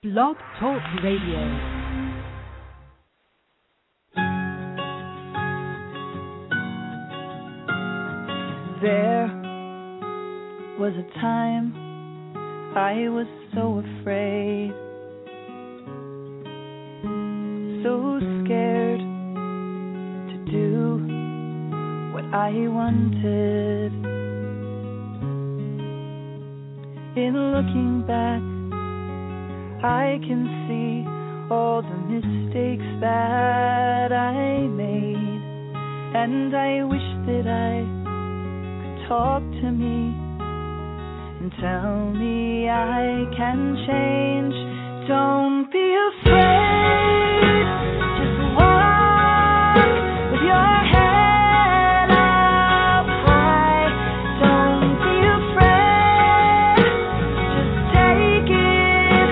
Blog Talk Radio. There was a time I was so afraid, so scared to do what I wanted. In looking back, I can see all the mistakes that I made, and I wish that I could talk to me and tell me I can change. Don't be afraid, just walk with your head up high. Don't be afraid, just take it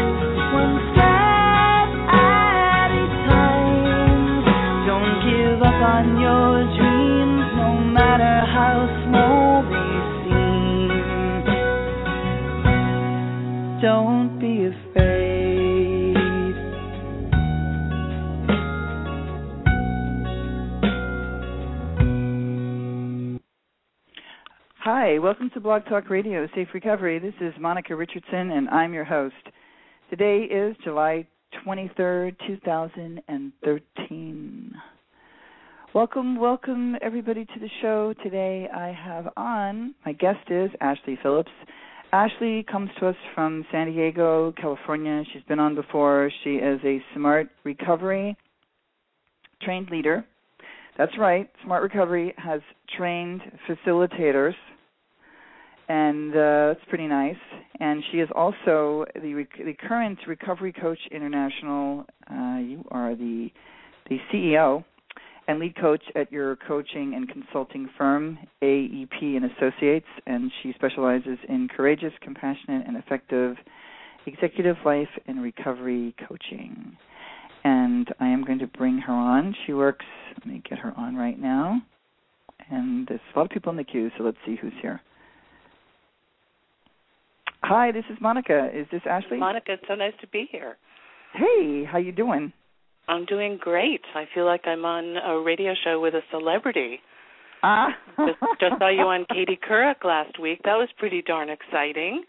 one step at a time. Don't give up on your dreams, no matter how small they seem. Don't be afraid. Hi, welcome to Blog Talk Radio, Safe Recovery. This is Monica Richardson, and I'm your host. Today is July 23rd, 2013. Welcome, everybody, to the show. Today I have on, my guest is Ashley Phillips. Ashley comes to us from San Diego, California. She's been on before. She is a Smart Recovery trained leader. That's right. Smart Recovery has trained facilitators, and that's pretty nice. And she is also the current Recovery Coach International. You are the CEO and lead coach at your coaching and consulting firm, AEP and Associates, and she specializes in courageous, compassionate, and effective executive life and recovery coaching. And I am going to bring her on. She works, let me get her on right now. And there's a lot of people in the queue, so let's see who's here. Hi, this is Monica. Is this Ashley? Monica, it's so nice to be here. Hey, how you doing? I'm doing great. I feel like I'm on a radio show with a celebrity. Just saw you on Katie Couric last week. That was pretty darn exciting.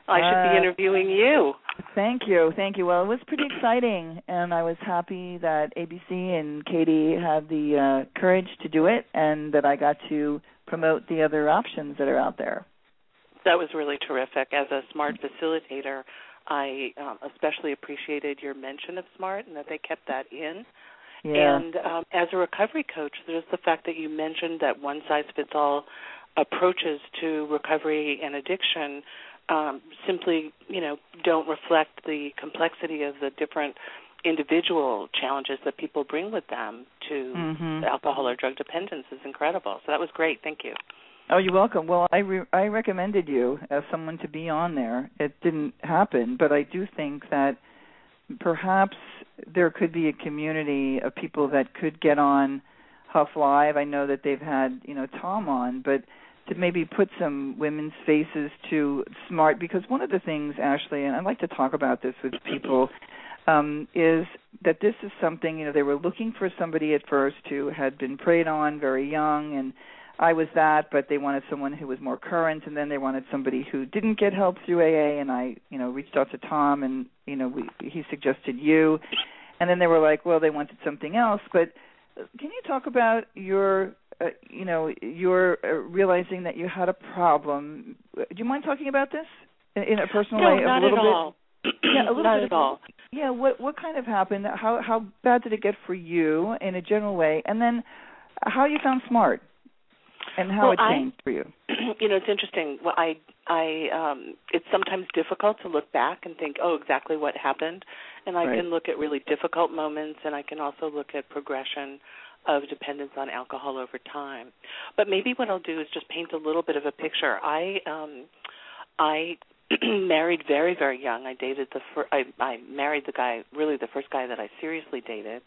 I should be interviewing you. Thank you. Well, it was pretty exciting, and I was happy that ABC and Katie had the courage to do it, and that I got to promote the other options that are out there. That was really terrific. As a SMART facilitator, I especially appreciated your mention of SMART and that they kept that in. Yeah. And as a recovery coach, there's the fact that you mentioned that one-size-fits-all approaches to recovery and addiction simply, don't reflect the complexity of the different individual challenges that people bring with them to alcohol or drug dependence is incredible. So that was great. Thank you. Oh, you're welcome. Well, I recommended you as someone to be on there. It didn't happen, but I do think that perhaps there could be a community of people that could get on Huff Live. I know that they've had, Tom on, but to maybe put some women's faces to SMART, because one of the things, Ashley, and I'd like to talk about this with people, is that this is something, they were looking for somebody at first who had been preyed on very young, and I was that, but they wanted someone who was more current, and then they wanted somebody who didn't get help through AA, and I, reached out to Tom, and, he suggested you, and then they were like, well, they wanted something else. But can you talk about your realizing that you had a problem? Do you mind talking about this in a personal way? No, not at all. Yeah, a little not bit at all. Yeah, what kind of happened? How bad did it get for you in a general way? And then how you found SMART? And how it changed for you? It's interesting. Well, it's sometimes difficult to look back and think, exactly what happened. And I can look at really difficult moments, and I can also look at progression of dependence on alcohol over time. But maybe what I'll do is just paint a little bit of a picture. I married very, very young. I married the guy, really the first guy that I seriously dated.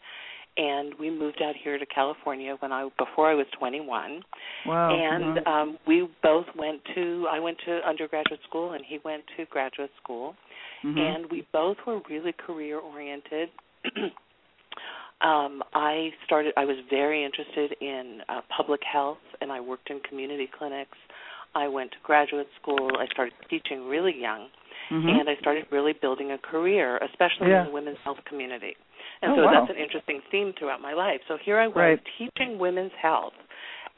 And we moved out here to California before I was 21. Wow. And we both I went to undergraduate school and he went to graduate school. and we both were really career-oriented. I was very interested in public health, and I worked in community clinics. I went to graduate school. I started teaching really young, and I started really building a career, especially in the women's health community. And that's an interesting theme throughout my life. So here I was teaching women's health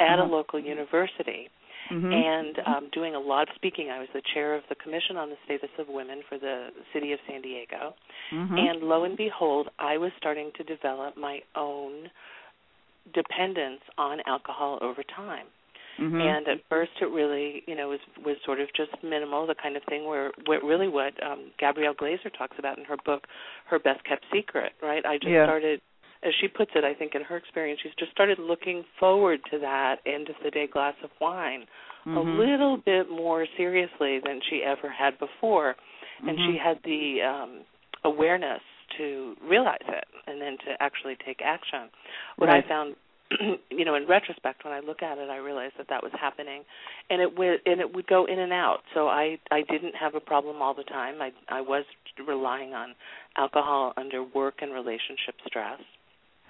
at a local university and doing a lot of speaking. I was the chair of the Commission on the Status of Women for the city of San Diego. And lo and behold, I was starting to develop my own dependence on alcohol over time. And at first it really, was sort of just minimal, the kind of thing where really what Gabrielle Glaser talks about in her book, Her Best Kept Secret, right? I just started, as she puts it, I think in her experience, she's just started looking forward to that end of the day glass of wine a little bit more seriously than she ever had before. And she had the awareness to realize it and then to actually take action. What I found, in retrospect, when I look at it, I realized that was happening, and it would go in and out. So I didn't have a problem all the time. I was relying on alcohol under work and relationship stress.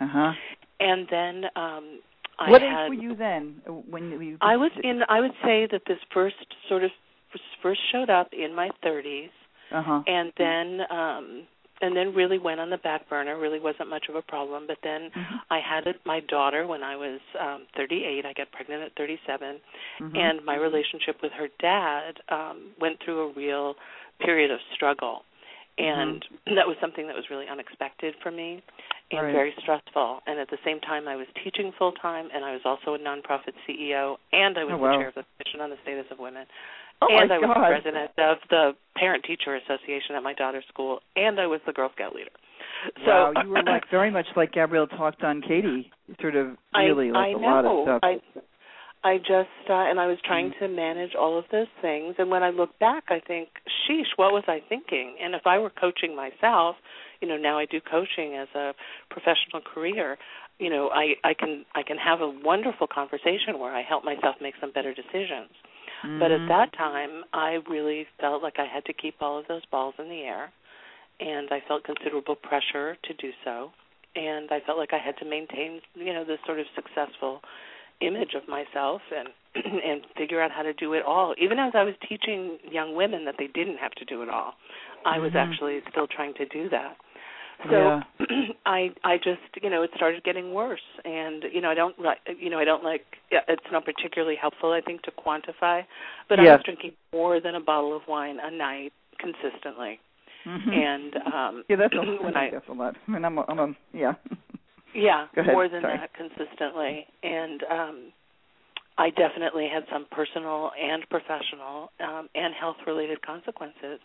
And then what age were you then? When you? I would say that this first showed up in my 30s, and then really went on the back burner. Really wasn't much of a problem. But then I had my daughter when I was 38. I got pregnant at 37, and my relationship with her dad went through a real period of struggle. And that was something that was really unexpected for me and very stressful. And at the same time, I was teaching full-time, and I was also a nonprofit CEO, and I was the chair of the Commission on the Status of Women. And I was the president of the Parent-Teacher Association at my daughter's school, and I was the Girl Scout leader. So you were very much like Gabrielle talked on Katie, sort of really a lot of stuff. I just, and I was trying to manage all of those things. And when I look back, I think, sheesh, what was I thinking? And if I were coaching myself, now I do coaching as a professional career, I can have a wonderful conversation where I help myself make some better decisions. But at that time, I really felt like I had to keep all of those balls in the air, and I felt considerable pressure to do so. And I felt like I had to maintain, this sort of successful image of myself and figure out how to do it all. Even as I was teaching young women that they didn't have to do it all, I was actually still trying to do that. So I just, it started getting worse, and I don't like, it's not particularly helpful, I think, to quantify, but I was drinking more than a bottle of wine a night consistently, and that's a lot. I mean, more than that consistently, and I definitely had some personal and professional and health-related consequences.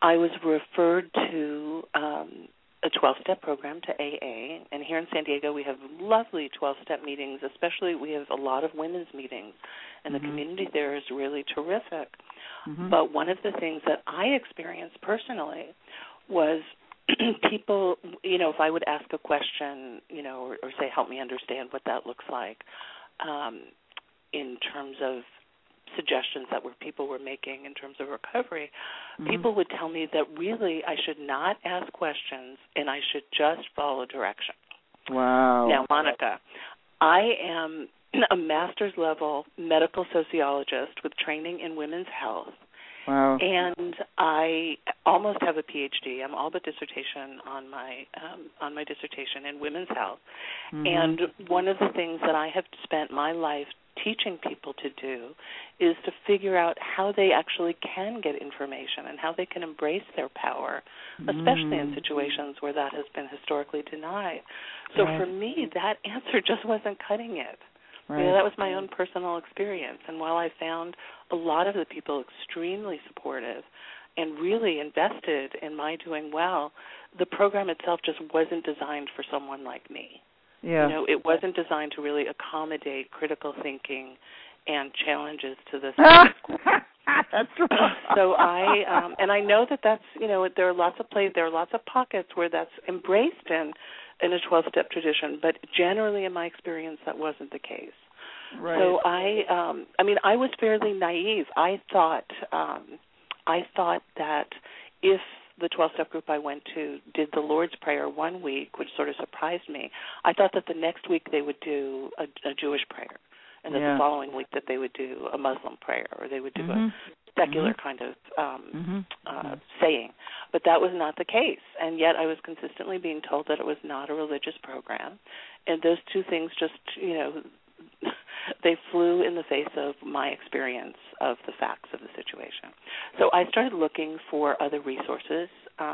I was referred to a 12-step program, to AA, and here in San Diego we have lovely 12-step meetings, especially we have a lot of women's meetings, and the community there is really terrific. But one of the things that I experienced personally was people, if I would ask a question, or say, help me understand what that looks like in terms of suggestions that people were making in terms of recovery, people would tell me that really I should not ask questions and I should just follow direction. Wow. Now, Monica, I am a master's level medical sociologist with training in women's health. Wow. And I almost have a PhD. I'm all but dissertation on my dissertation in women's health. And one of the things that I have spent my life teaching people to do is to figure out how they actually can get information and how they can embrace their power, especially in situations where that has been historically denied. So for me, that answer just wasn't cutting it. That was my own personal experience. And while I found a lot of the people extremely supportive and really invested in my doing well, the program itself just wasn't designed for someone like me. It wasn't designed to really accommodate critical thinking and challenges to this. That's right. So I know that's there are lots of pockets where that's embraced in a 12-step tradition, but generally in my experience that wasn't the case. Right. So I was fairly naive. I thought I thought that if the 12-step group I went to did the Lord's Prayer one week, which sort of surprised me, I thought that the next week they would do a Jewish prayer, and that the following week that they would do a Muslim prayer, or they would do a secular kind of saying. But that was not the case, and yet I was consistently being told that it was not a religious program, and those two things just, they flew in the face of my experience of the facts of the situation. So I started looking for other resources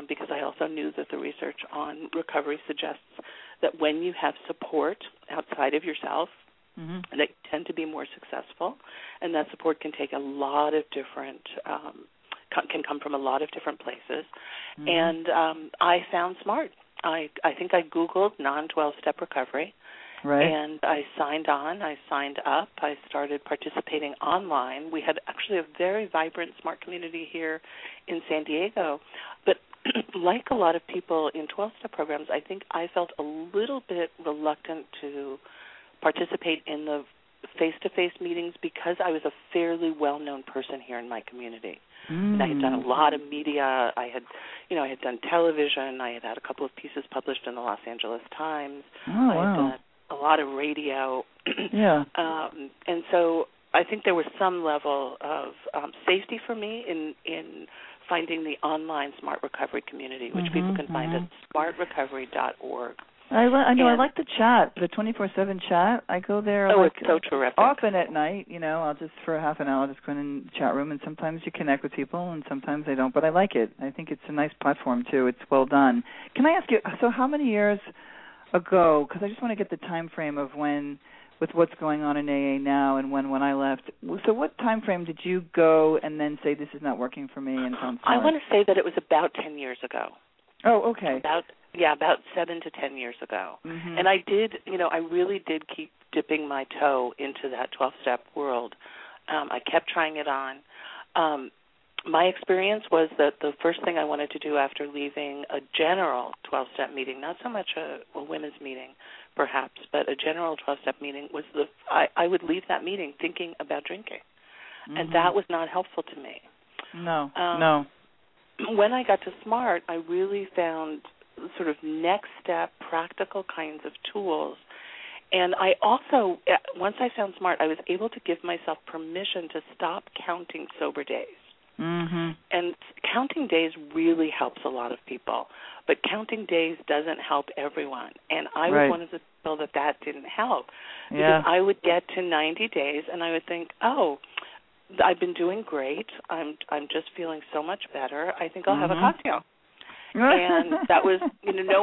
because I also knew that the research on recovery suggests that when you have support outside of yourself, that you tend to be more successful, and that support can take a lot of different, can come from a lot of different places. And I found SMART. I think I Googled non-12-step recovery. Right. And I signed on, I signed up, I started participating online. We had actually a very vibrant SMART community here in San Diego. But like a lot of people in 12-step programs, I think I felt a little bit reluctant to participate in the face-to-face meetings because I was a fairly well-known person here in my community. And I had done a lot of media. I had done television. I had had a couple of pieces published in the Los Angeles Times. I had done a lot of radio. And so I think there was some level of safety for me in finding the online SMART recovery community, which people can find at smartrecovery.org. I know. I like the chat, the 24/7 chat. I go there. It's so terrific. Often at night, I'll just for a half an hour just go in the chat room, and sometimes you connect with people, and sometimes I don't. But I like it. I think it's a nice platform too. It's well done. Can I ask you? So, how many years ago? Because I just want to get the time frame of when, with what's going on in AA now, and when I left. So, what time frame did you go and then say this is not working for me and found SMART? I want to say that it was about 10 years ago. Oh, okay. About 7 to 10 years ago. And I did, I really did keep dipping my toe into that 12-step world. I kept trying it on. My experience was that the first thing I wanted to do after leaving a general 12-step meeting, not so much a women's meeting perhaps, but a general 12-step meeting, was I would leave that meeting thinking about drinking. And that was not helpful to me. No. When I got to SMART, I really found sort of next step, practical kinds of tools. And I also, once I found SMART, I was able to give myself permission to stop counting sober days. And counting days really helps a lot of people, but counting days doesn't help everyone. And I was one of the people that didn't help, because I would get to 90 days and I would think, I've been doing great. I'm just feeling so much better. I think I'll have a cocktail. And that was, no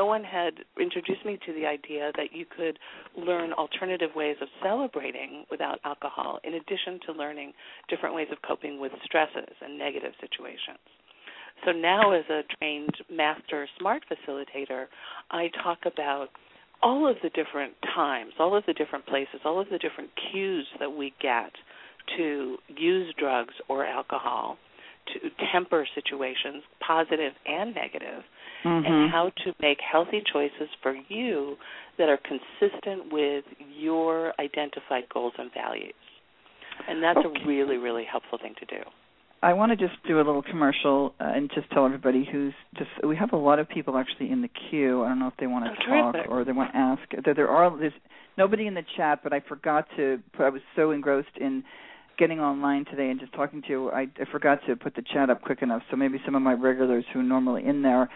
one had introduced me to the idea that you could learn alternative ways of celebrating without alcohol, in addition to learning different ways of coping with stresses and negative situations. So now, as a trained master SMART facilitator, I talk about all of the different times, all of the different places, all of the different cues that we get to use drugs or alcohol to temper situations, positive and negative, and how to make healthy choices for you that are consistent with your identified goals and values. And that's a really, really helpful thing to do. I want to just do a little commercial and just tell everybody we have a lot of people actually in the queue. I don't know if they want to talk or they want to ask. There's nobody in the chat, but I forgot to I was so engrossed in getting online today and just talking to you, I forgot to put the chat up quick enough, so maybe some of my regulars who are normally in there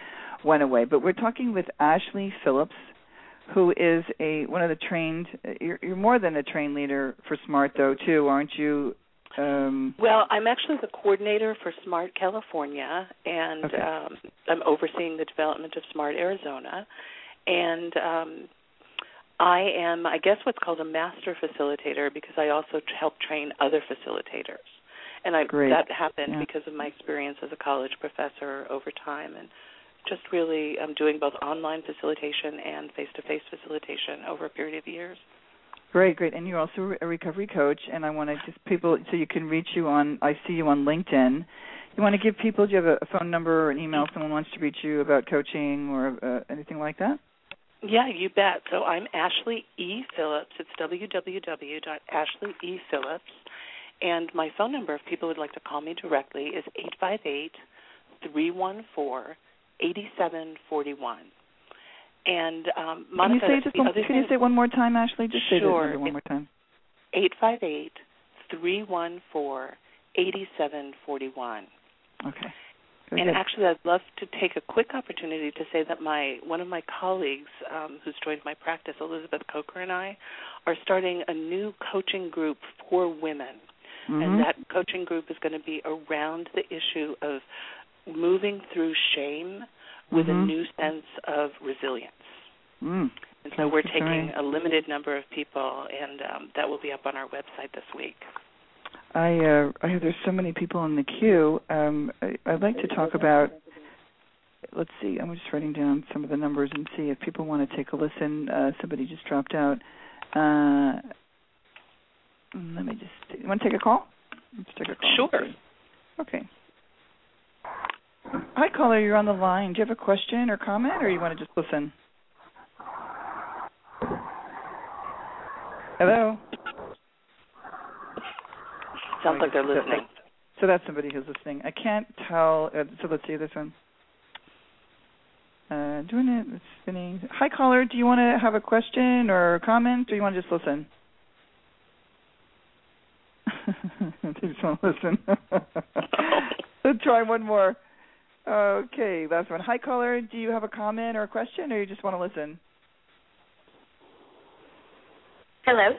went away. But we're talking with Ashley Phillips, who is one of the trained, you're more than a trained leader for SMART, though, too, aren't you? Well, I'm actually the coordinator for SMART California, and I'm overseeing the development of SMART Arizona. And I am, I guess, what's called a master facilitator, because I also help train other facilitators. And that happened because of my experience as a college professor over time, and just really I'm doing both online facilitation and face-to-face facilitation over a period of years. Great. And you're also a recovery coach, and I want to just people, so you can reach you I see you on LinkedIn. You want to give people, do you have a phone number or an email if someone wants to reach you about coaching or anything like that? Yeah, you bet. So I'm Ashley E. Phillips. It's www.ashleyephillips. And my phone number, if people would like to call me directly, is 858-314-8741. And Monica, can you say it one more time, Ashley? Just say the number one more time. 858-314-8741. Okay. And actually, I'd love to take a quick opportunity to say that one of my colleagues who's joined my practice, Elizabeth Coker, and I, are starting a new coaching group for women. Mm-hmm. And that coaching group is going to be around the issue of moving through shame with a new sense of resilience. And so we're taking a limited number of people, and that will be up on our website this week. There's so many people in the queue. I'd like to talk about, let's see, I'm just writing down some of the numbers and see if people want to take a listen. Somebody just dropped out. Let me just see. You want to take a call? Let's take a call. Sure. Okay. Hi, caller, you're on the line. Do you have a question or comment, or you want to just listen? Hello? Sounds like they're listening. So that's somebody who's listening. I can't tell. So let's see this one. Doing it. It's spinning. Hi, caller. Do you want to have a question or a comment, or you want to just listen? They just want to listen. Let's try one more. Okay, last one. Hi, caller. Do you have a comment or a question, or you just want to listen? Hello.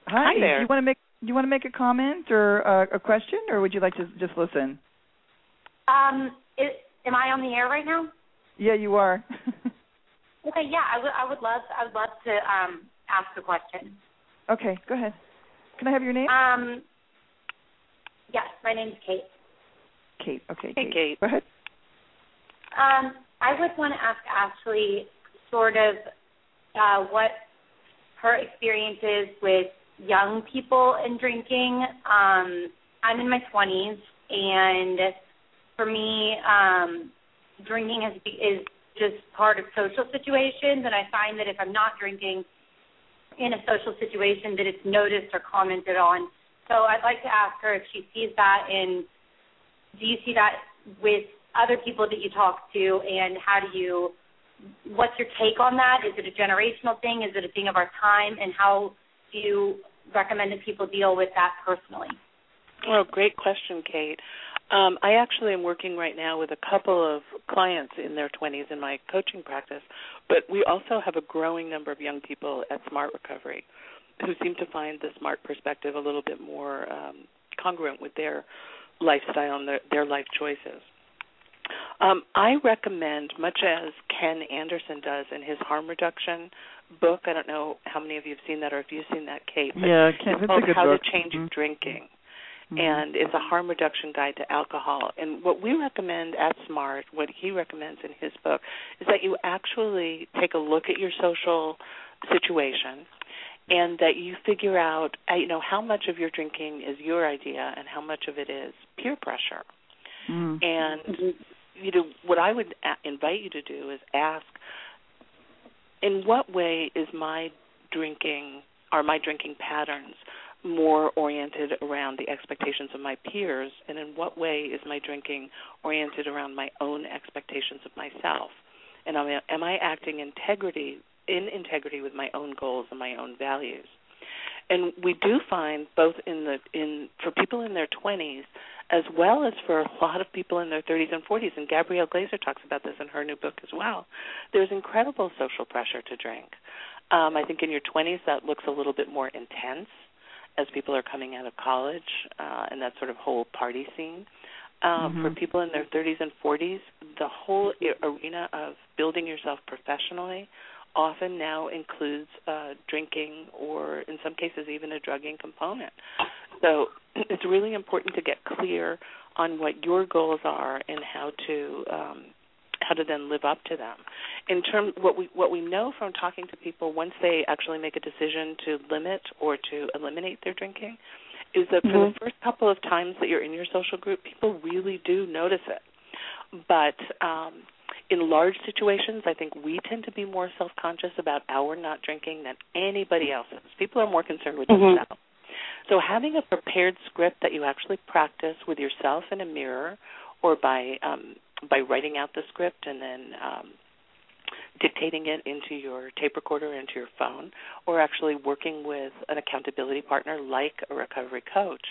Hi there. Do you want to make a comment or a question, or would you like to just listen? Am I on the air right now? Yeah, you are. Okay. Yeah, I would love to ask a question. Okay, go ahead. Can I have your name? Yes, my name's Kate. Kate. Okay. Hey, Kate. Go ahead. I would want to ask Ashley sort of what her experience is with young people and drinking. I'm in my 20s, and for me, drinking is just part of social situations, and I find that if I'm not drinking in a social situation, that it's noticed or commented on. So I'd like to ask her if she sees that, and do you see that with other people that you talk to, and what's your take on that? Is it a generational thing? Is it a thing of our time? And how do you recommend that people deal with that personally? Well, great question, Kate. I actually am working right now with a couple of clients in their 20s in my coaching practice, but we also have a growing number of young people at Smart Recovery who seem to find the Smart perspective a little bit more congruent with their lifestyle and their life choices. I recommend, much as Ken Anderson does in his harm reduction book, I don't know how many of you have seen that or if you've seen that, Kate, but yeah, Ken, it's called a good How book. to Change Drinking. And it's a harm reduction guide to alcohol. And what we recommend at SMART, what he recommends in his book, is that you actually take a look at your social situation and that you figure out, how much of your drinking is your idea and how much of it is peer pressure. And, what I would invite you to do is ask, in what way is my drinking patterns more oriented around the expectations of my peers, and in what way is my drinking oriented around my own expectations of myself? And am I acting in integrity with my own goals and my own values? And we do find both for people in their 20s as well as for a lot of people in their 30s and 40s, and Gabrielle Glazer talks about this in her new book as well, there's incredible social pressure to drink. I think in your 20s that looks a little bit more intense as people are coming out of college and that sort of whole party scene. For people in their 30s and 40s, the whole arena of building yourself professionally often now includes drinking or, in some cases, even a drugging component. So it's really important to get clear on what your goals are and how to then live up to them. In terms, what we know from talking to people once they actually make a decision to limit or to eliminate their drinking is that for the first couple of times that you're in your social group, people really do notice it. But in large situations, I think we tend to be more self-conscious about our not drinking than anybody else is. People are more concerned with themselves. So having a prepared script that you actually practice with yourself in a mirror, or by writing out the script and then dictating it into your tape recorder, into your phone, or actually working with an accountability partner like a recovery coach,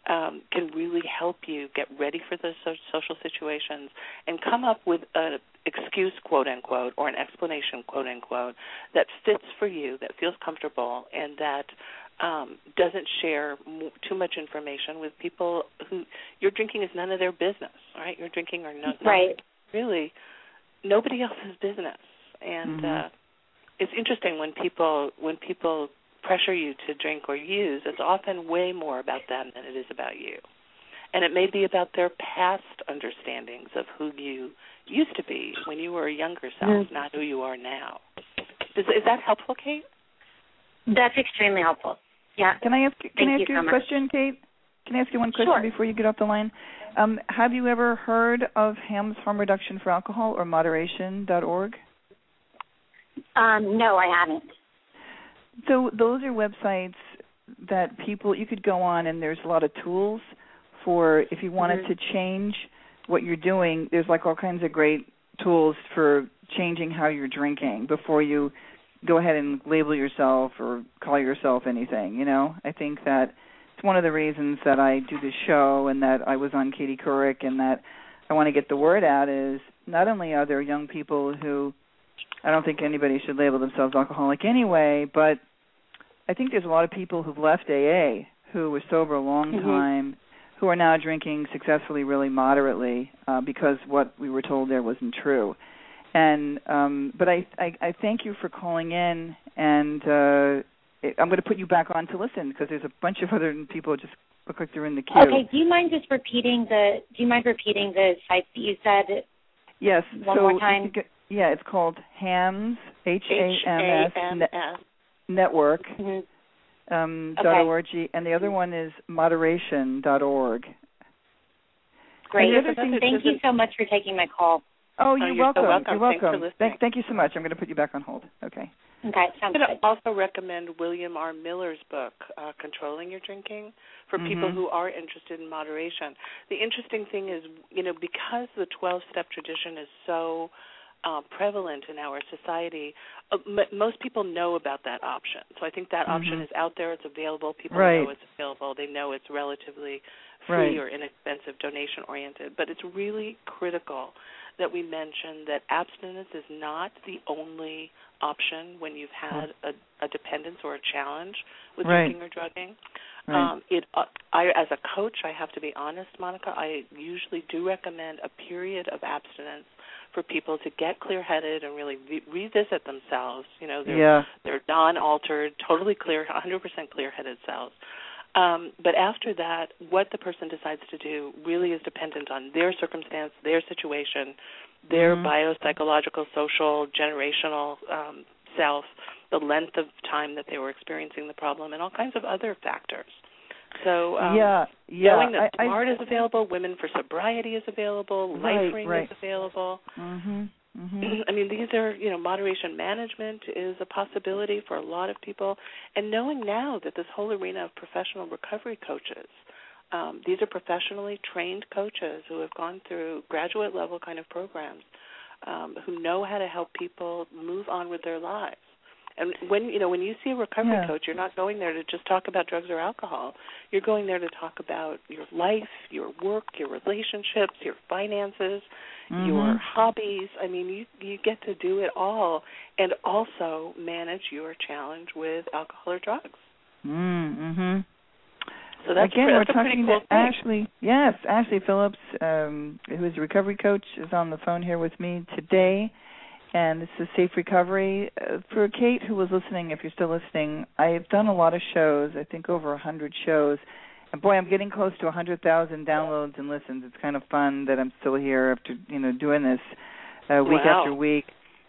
can really help you get ready for those social situations and come up with an excuse, quote unquote, or an explanation, quote unquote, that fits for you, that feels comfortable, and that doesn't share too much information with people who your drinking is none of their business, right? Your drinking are not really nobody else's business. And it's interesting when people pressure you to drink or use, it's often way more about them than it is about you. And it may be about their past understandings of who you used to be when you were a younger self, not who you are now. Is that helpful, Kate? That's extremely helpful. Yeah. Can I ask you a question, Kate? Can I ask you one question before you get off the line? Have you ever heard of HAM's Harm Reduction for Alcohol or moderation.org? No, I haven't. So those are websites that you could go on, and there's a lot of tools for if you wanted to change what you're doing. There's like all kinds of great tools for changing how you're drinking before you go ahead and label yourself or call yourself anything, you know. I think that it's one of the reasons that I do this show and that I was on Katie Couric and that I want to get the word out is not only are there young people who I don't think anybody should label themselves alcoholic anyway, but I think there's a lot of people who've left AA who were sober a long time who are now drinking successfully really moderately because what we were told there wasn't true. And but I thank you for calling in, and I'm going to put you back on to listen because there's a bunch of other people just look like they're in the queue. Okay, do you mind repeating the sites that you said? Yes. One more time. It's called HAMS, HAMS Network. .org, and the other one is moderation.org. Great. Thank you so much for taking my call. Oh, you're welcome. So welcome. You're welcome. Thank you so much. I'm going to put you back on hold. Okay. Okay, sounds good. I'm going to also recommend William R. Miller's book, Controlling Your Drinking, for people who are interested in moderation. The interesting thing is, because the 12-step tradition is so prevalent in our society, most people know about that option. So I think that option is out there. It's available. People know it's available. They know it's relatively free or inexpensive, donation-oriented. But it's really critical that we mention that abstinence is not the only option when you've had a dependence or a challenge with drinking or drugging. As a coach, I have to be honest, Monica, I usually do recommend a period of abstinence for people to get clear-headed and really revisit themselves. They're non-altered, totally clear, 100% clear-headed selves. But after that, what the person decides to do really is dependent on their circumstance, their situation, their biopsychological, social, generational self, the length of time that they were experiencing the problem, and all kinds of other factors. So knowing that SMART is available, Women for Sobriety is available, LifeRing is available. I mean, these are, moderation management is a possibility for a lot of people. And knowing now that this whole arena of professional recovery coaches, these are professionally trained coaches who have gone through graduate level kind of programs, who know how to help people move on with their lives. And when you see a recovery coach, you're not going there to just talk about drugs or alcohol. You're going there to talk about your life, your work, your relationships, your finances, your hobbies. I mean, you get to do it all and also manage your challenge with alcohol or drugs. So that's we're that's talking cool to Ashley. Yes, Ashley Phillips, who is a recovery coach, is on the phone here with me today. And this is Safe Recovery. For Kate, who was listening, if you're still listening, I've done a lot of shows, I think over 100 shows. And, boy, I'm getting close to 100,000 downloads and listens. It's kind of fun that I'm still here after, doing this week after week.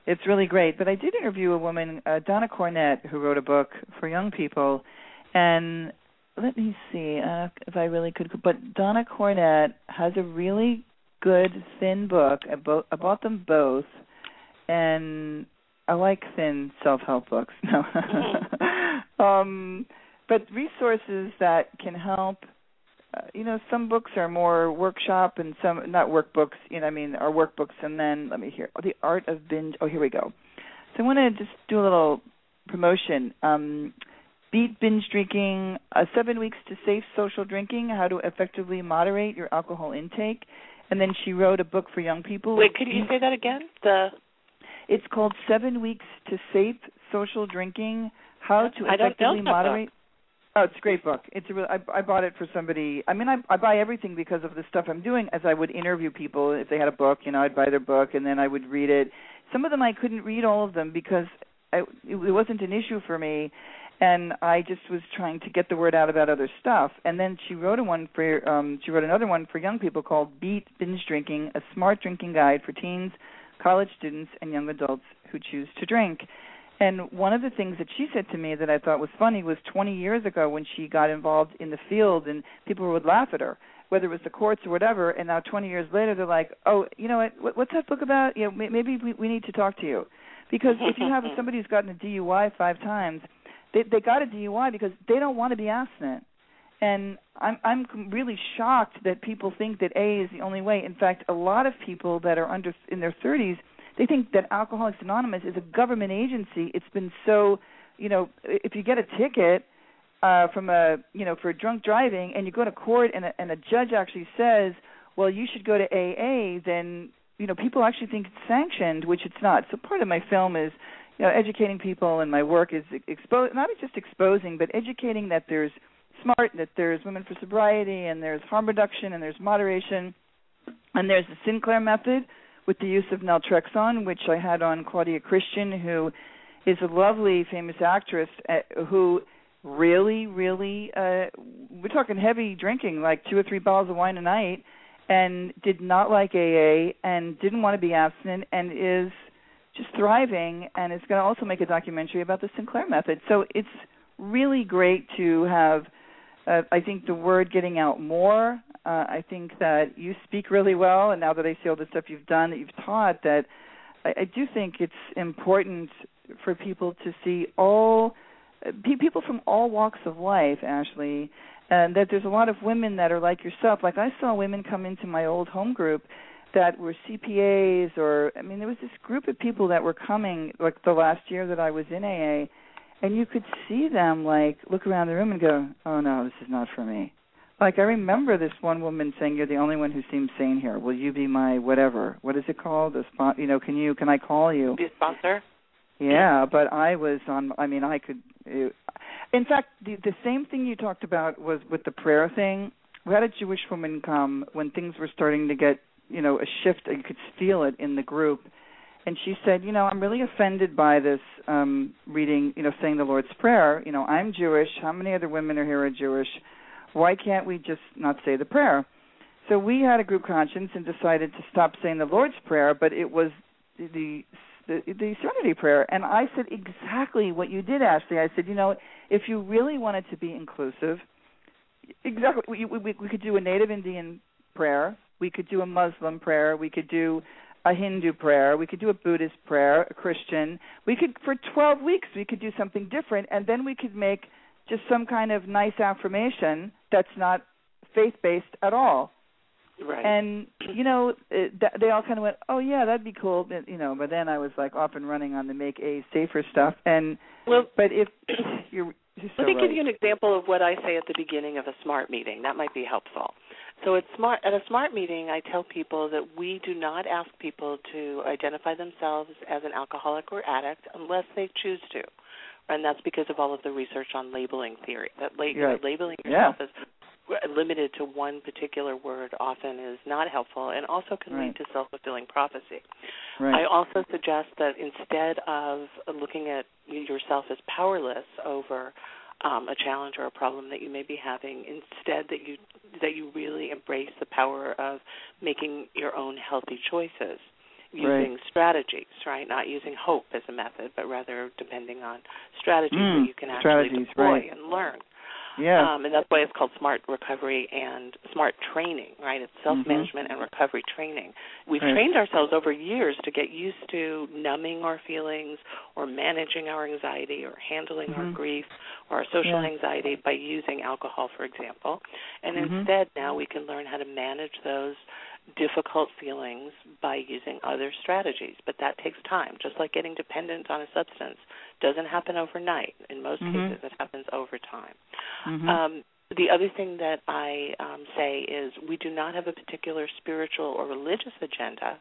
It's really great. But I did interview a woman, Donna Cornett, who wrote a book for young people. And let me see if I really could. But Donna Cornett has a really good, thin book. I bought them both. And I like thin self-help books. but resources that can help. Some books are more workshop and some not workbooks. Are workbooks. And then let me hear The Art of Binge. Oh, here we go. So I want to just do a little promotion. Beat Binge Drinking, 7 Weeks to Safe Social Drinking, How to Effectively Moderate Your Alcohol Intake. And then she wrote a book for young people. Wait, could you say that again? It's called 7 Weeks to Safe Social Drinking, How to Effectively Moderate. Oh, it's a great book. I bought it for somebody. I buy everything because of the stuff I'm doing. As I would interview people, if they had a book, I'd buy their book and then I would read it. Some of them I couldn't read all of them because it wasn't an issue for me, and I just was trying to get the word out about other stuff. And then she wrote another one for young people called Beat Binge Drinking: A Smart Drinking Guide for Teens, College Students, and Young Adults Who Choose to Drink. And one of the things that she said to me that I thought was funny was 20 years ago when she got involved in the field and people would laugh at her, whether it was the courts or whatever, and now 20 years later they're like, oh, you know what's that book about? Maybe we need to talk to you. Because if you have somebody who's gotten a DUI 5 times, they got a DUI because they don't want to be abstinent. And I'm really shocked that people think that AA is the only way. In fact, a lot of people that are in their 30s, they think that Alcoholics Anonymous is a government agency. It's been so, if you get a ticket for drunk driving and you go to court and a judge actually says, well, you should go to AA, then, people actually think it's sanctioned, which it's not. So part of my film is, educating people, and my work is not just exposing, but educating that there's SMART, that there's Women for Sobriety, and there's harm reduction, and there's moderation, and there's the Sinclair method, with the use of naltrexone, which I had on Claudia Christian, who is a lovely, famous actress who really, we're talking heavy drinking, like 2 or 3 bottles of wine a night, and did not like AA and didn't want to be abstinent and is just thriving, and is going to also make a documentary about the Sinclair method. So it's really great to have, I think, the word getting out more. I think that you speak really well, and now that I see all the stuff you've done, that you've taught, that I do think it's important for people to see people from all walks of life, Ashley, and that there's a lot of women that are like yourself. Like I saw women come into my old home group that were CPAs, there was this group of people that were coming, like the last year that I was in AA, and you could see them, look around the room and go, oh, no, this is not for me. I remember this one woman saying, you're the only one who seems sane here. Will you be my whatever? What is it called? Can I call you? Be a sponsor? Yeah, but I was on, I could. In fact, the same thing you talked about was with the prayer thing. We had a Jewish woman come when things were starting to get, a shift. You could feel it in the group. And she said, I'm really offended by this reading, saying the Lord's Prayer. I'm Jewish. How many other women here are Jewish? Why can't we just not say the prayer? So we had a group conscience and decided to stop saying the Lord's Prayer, but it was the Serenity Prayer. And I said exactly what you did, Ashley. I said, if you really wanted to be inclusive, exactly, we could do a Native Indian prayer. We could do a Muslim prayer. We could do a Hindu prayer. We could do a Buddhist prayer, a Christian. We could, for 12 weeks, we could do something different, and then we could make just some kind of nice affirmation that's not faith-based at all. Right. And, they all kind of went, oh, yeah, that'd be cool. But then I was, off and running on the Make A Safer stuff. But if you're so let me right. give you an example of what I say at the beginning of a SMART meeting. That might be helpful. So at a SMART meeting, I tell people that we do not ask people to identify themselves as an alcoholic or addict unless they choose to. And that's because of all of the research on labeling theory. That labeling yourself as limited to one particular word often is not helpful and also can lead to self-fulfilling prophecy. Right. I also suggest that instead of looking at yourself as powerless over a challenge or a problem that you may be having, instead that you really embrace the power of making your own healthy choices. Using strategies, right? Not using hope as a method, but rather depending on strategies that you can actually deploy and learn. Yeah. And that's why it's called SMART Recovery and SMART Training, right? It's self-management and recovery training. We've trained ourselves over years to get used to numbing our feelings or managing our anxiety or handling our grief or our social anxiety by using alcohol, for example. And instead now we can learn how to manage those difficult feelings by using other strategies. But that takes time. Just like getting dependent on a substance doesn't happen overnight. In most cases, it happens over time. The other thing that I say is we do not have a particular spiritual or religious agenda.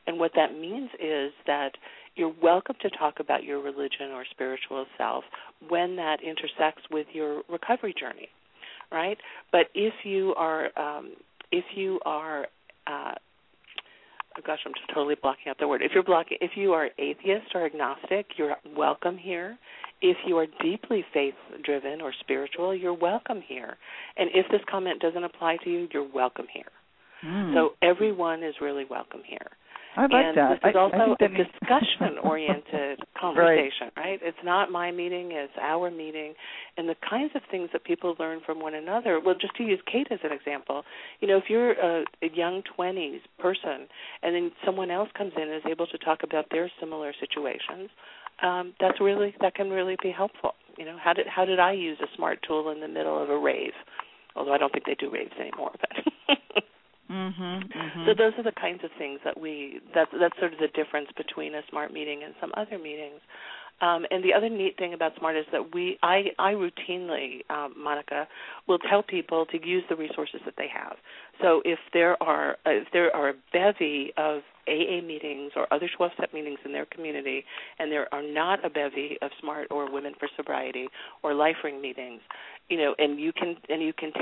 And what that means is that you're welcome to talk about your religion or spiritual self when that intersects with your recovery journey, right? But if you are oh gosh, I'm just totally blocking out the word. If you are atheist or agnostic, you're welcome here. If you are deeply faith-driven or spiritual, you're welcome here. And if this comment doesn't apply to you, you're welcome here. So everyone is really welcome here. I like that. This is also a discussion-oriented conversation, right? It's not my meeting, it's our meeting. And the kinds of things that people learn from one another, well, just to use Kate as an example, if you're a young 20s person and then someone else comes in and is able to talk about their similar situations, that can really be helpful. How did I use a SMART tool in the middle of a rave? Although I don't think they do raves anymore, but... So those are the kinds of things that's sort of the difference between a SMART meeting and some other meetings. And the other neat thing about SMART is that I routinely, Monica, will tell people to use the resources that they have. So if there are a bevy of AA meetings or other 12-step meetings in their community, and there are not a bevy of SMART or Women for Sobriety or Life Ring meetings, and you can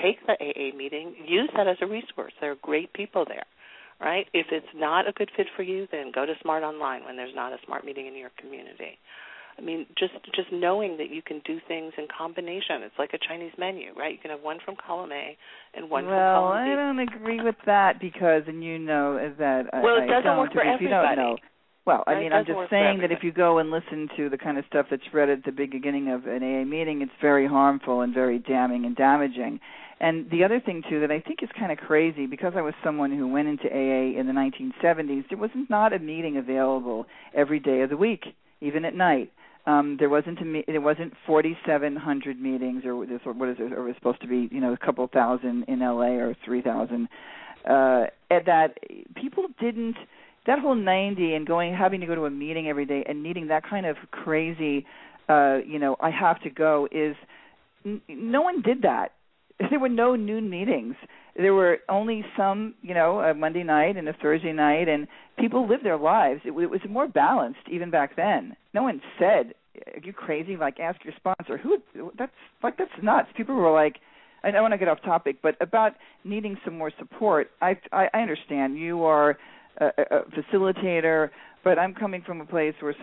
take the AA meeting, use that as a resource. There are great people there, right? If it's not a good fit for you, then go to SMART Online when there's not a SMART meeting in your community. I mean, just knowing that you can do things in combination. It's like a Chinese menu, right? You can have one from column A and one from column B. Well, I don't agree with that because, and you know that it doesn't work for everybody. You don't know. Well, I mean, I'm just saying that if you go and listen to the kind of stuff that's read at the beginning of an AA meeting, it's very harmful and very damning and damaging. And the other thing, too, that I think is kind of crazy, because I was someone who went into AA in the 1970s, there was not a meeting available every day of the week, even at night. There wasn't 4,700 meetings, or what is it? Or it was supposed to be, a couple thousand in LA or 3,000. That people didn't. That whole 90 and having to go to a meeting every day and needing that kind of crazy, I have to go is. No one did that. There were no noon meetings. There were only some, a Monday night and a Thursday night, and people lived their lives. It was more balanced even back then. No one said, "Are you crazy?" Like, ask your sponsor. That's nuts. People were like, I don't want to get off topic, but about needing some more support. I understand you are a facilitator, but I'm coming from a place where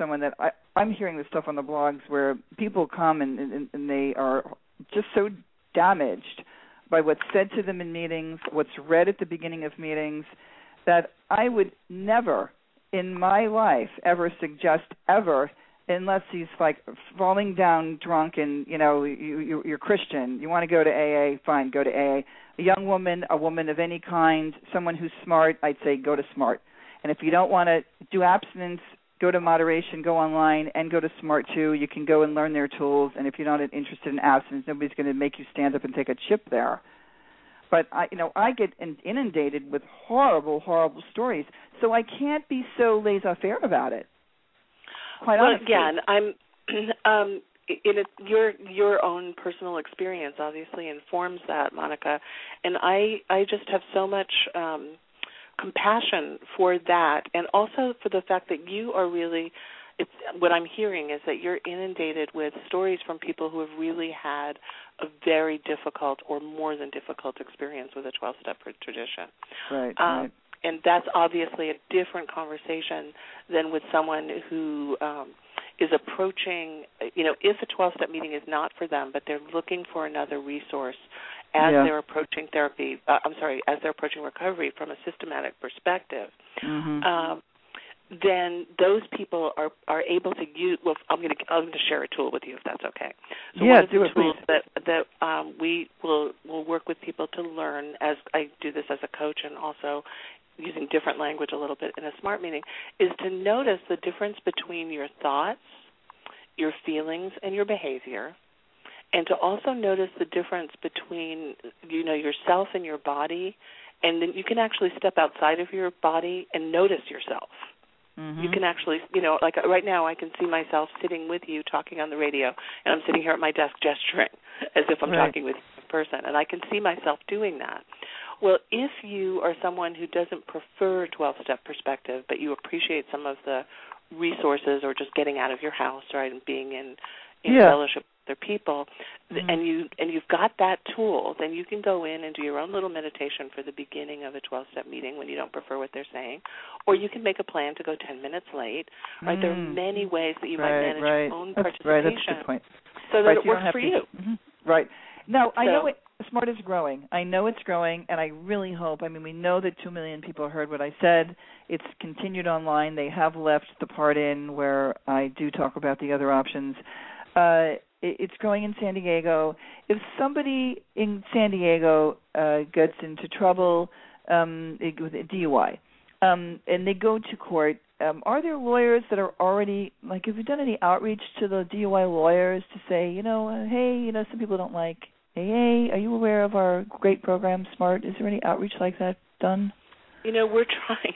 I'm hearing this stuff on the blogs where people come and they are just so damaged by what's said to them in meetings, what's read at the beginning of meetings, that I would never in my life ever suggest ever, unless he's like falling down drunk and, you're Christian, you want to go to AA, fine, go to AA. A young woman, a woman of any kind, someone who's smart, I'd say go to SMART. And if you don't want to do abstinence, go to moderation, go online, and go to SMART too. You can go and learn their tools. And if you're not interested in abstinence, nobody's going to make you stand up and take a chip there. But I get inundated with horrible, horrible stories. So I can't be so laissez-faire about it. Quite honestly. Well, again, your own personal experience obviously informs that, Monica. And I just have so much compassion for that, and also for the fact that you are really, what I'm hearing is that you're inundated with stories from people who have really had a very difficult or more than difficult experience with a 12-step tradition. Right. And that's obviously a different conversation than with someone who is approaching, if a 12-step meeting is not for them, but they're looking for another resource as they're approaching as they're approaching recovery from a systematic perspective. then those people are able to use. Well, I'm going to share a tool with you if that's okay. So yeah, one of do the it, tools please. that we will work with people to learn, as I do this as a coach and also using different language a little bit in a SMART meeting, is to notice the difference between your thoughts, your feelings, and your behavior, and to also notice the difference between, yourself and your body, and then you can actually step outside of your body and notice yourself. Mm-hmm. You can actually, like right now I can see myself sitting with you talking on the radio, and I'm sitting here at my desk gesturing as if I'm talking with you in person, and I can see myself doing that. Well, if you are someone who doesn't prefer 12-step perspective, but you appreciate some of the resources or just getting out of your house, right, and being in fellowship with other people, and you've got that tool, then you can go in and do your own little meditation for the beginning of a 12-step meeting when you don't prefer what they're saying, or you can make a plan to go 10 minutes late. Right, there are many ways that you might manage your own participation. Right, that's a good point. So that it works for you. Mm-hmm. Right. Now, I know SMART is growing. I know it's growing, and I really hope, we know that 2 million people heard what I said. It's continued online. They have left the part in where I do talk about the other options. It's growing in San Diego. If somebody in San Diego gets into trouble with a DUI and they go to court, are there lawyers that are already, have you done any outreach to the DUI lawyers to say, hey, some people don't like AA. Are you aware of our great program, SMART? Is there any outreach like that done? We're trying.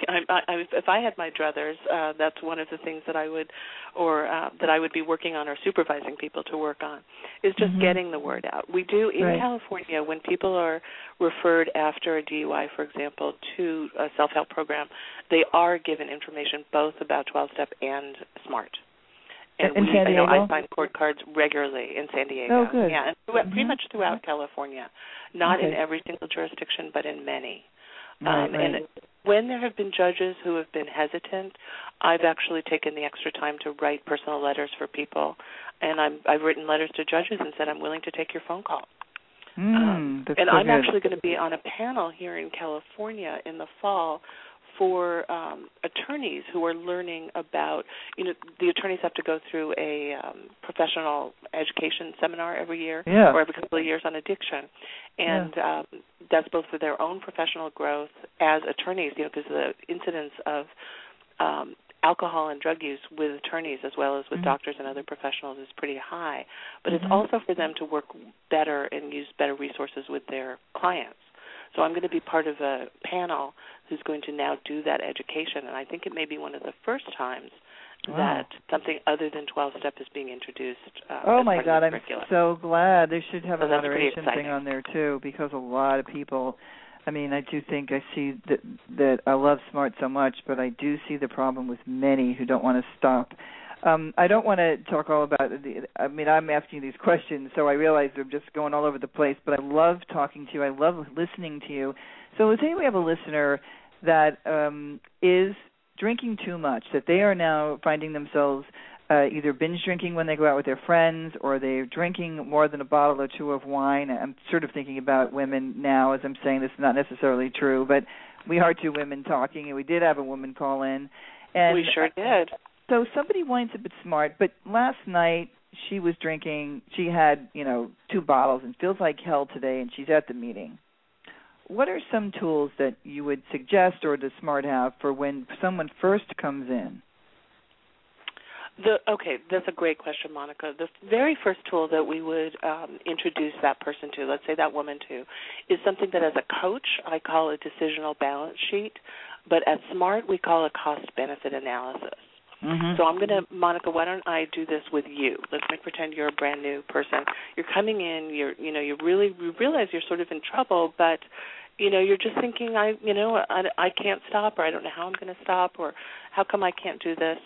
If I had my druthers, that's one of the things that I would be working on or supervising people to work on, is just getting the word out. We do in California, when people are referred after a DUI, for example, to a self-help program, they are given information both about 12-step and SMART. And in San Diego? I sign court cards regularly in San Diego. Oh, good. Yeah, and pretty much throughout California. Not in every single jurisdiction, but in many. And when there have been judges who have been hesitant, I've actually taken the extra time to write personal letters for people. And I've written letters to judges and said, I'm willing to take your phone call. I'm actually going to be on a panel here in California in the fall for attorneys who are learning about, the attorneys have to go through a professional education seminar every year or every couple of years on addiction. And that's both for their own professional growth as attorneys, because the incidence of alcohol and drug use with attorneys as well as with doctors and other professionals is pretty high. But it's also for them to work better and use better resources with their clients. So I'm going to be part of a panel who's going to now do that education, and I think it may be one of the first times that something other than 12-step is being introduced. Oh, my God, I'm so glad. They should have a moderation thing on there, too, because a lot of people, I do think I see that I love SMART so much, but I do see the problem with many who don't want to stop. I don't want to talk all about I'm asking these questions, so I realize they're just going all over the place, but I love talking to you. I love listening to you. So let's say we have a listener that is drinking too much, that they are now finding themselves either binge drinking when they go out with their friends, or they're drinking more than a bottle or two of wine. I'm sort of thinking about women now as I'm saying this is not necessarily true, but we are two women talking, and we did have a woman call in. And we sure did. So somebody winds up at SMART, but last night she was drinking, she had, 2 bottles and feels like hell today, and she's at the meeting. What are some tools that you would suggest or does SMART have for when someone first comes in? Okay, that's a great question, Monica. The very first tool that we would introduce that person to, let's say that woman to, is something that as a coach I call a decisional balance sheet, but at SMART we call a cost-benefit analysis. So I'm going to, Monica, why don't I do this with you? Let's pretend you're a brand new person. You're coming in, you realize you're sort of in trouble, but, you're just thinking, I can't stop, or I don't know how I'm going to stop, or how come I can't do this?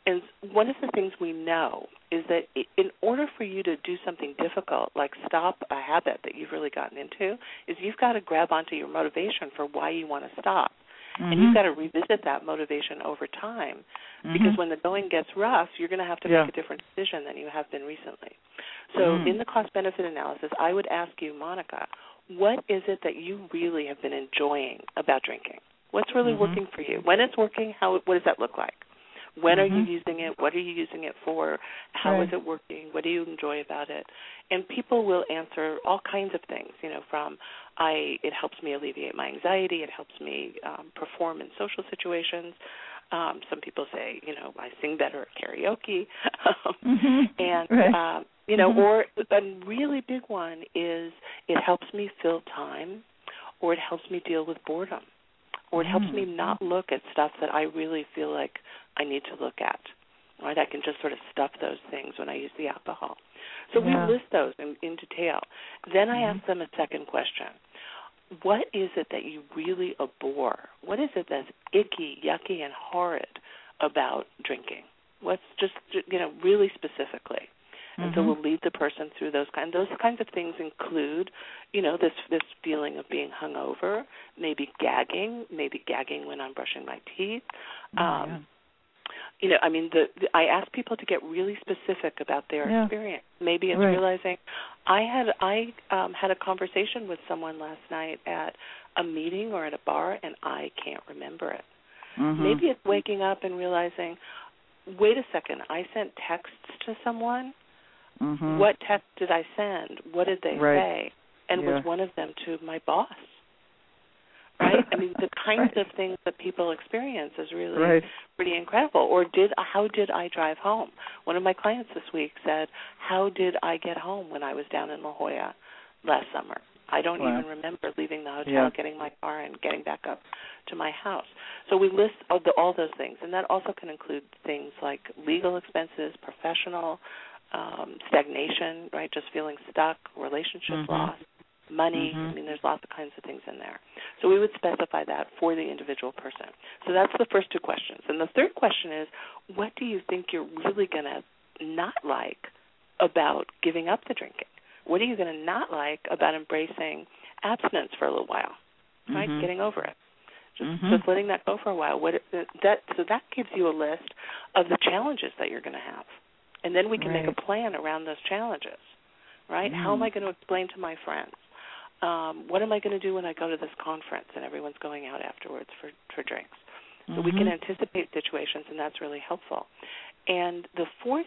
And one of the things we know is that in order for you to do something difficult, like stop a habit that you've really gotten into, is you've got to grab onto your motivation for why you want to stop. And you've got to revisit that motivation over time, because when the going gets rough, you're going to have to make a different decision than you have been recently. So in the cost-benefit analysis, I would ask you, Monica, what is it that you really have been enjoying about drinking? What's really working for you? When it's working, what does that look like? When are you using it? What are you using it for? How is Right. it working? What do you enjoy about it? And people will answer all kinds of things, from it helps me alleviate my anxiety. It helps me perform in social situations. Some people say, I sing better at karaoke. And, right. or a really big one is it helps me fill time, or it helps me deal with boredom, or it helps me not look at stuff that I really feel like I need to look at. Right? I can just sort of stuff those things when I use the alcohol. So we list those in detail. Then I ask them a second question. What is it that you really abhor? What is it that's icky, yucky, and horrid about drinking? What's just, really specifically? And so we'll lead the person through those kinds of things include, this feeling of being hungover, maybe gagging when I'm brushing my teeth. I ask people to get really specific about their experience. Maybe it's realizing I had a conversation with someone last night at a meeting or at a bar, and I can't remember it. Maybe it's waking up and realizing, wait a second, I sent texts to someone. What text did I send? What did they say? And was one of them to my boss? Right? I mean, the kinds of things that people experience is really pretty incredible. Or how did I drive home? One of my clients this week said, how did I get home when I was down in La Jolla last summer? I don't even remember leaving the hotel, getting my car, and getting back up to my house. So we list all those things, and that also can include things like legal expenses, professional, stagnation, right, just feeling stuck, relationship loss, money. I mean, there's lots of kinds of things in there. So we would specify that for the individual person. So that's the first two questions. And the third question is, what do you think you're really going to not like about giving up the drinking? What are you going to not like about embracing abstinence for a little while, right, getting over it? Just letting that go for a while. So that gives you a list of the challenges that you're going to have. And then we can make a plan around those challenges, right? How am I going to explain to my friends? What am I going to do when I go to this conference and everyone's going out afterwards for drinks? So we can anticipate situations, and that's really helpful. And the fourth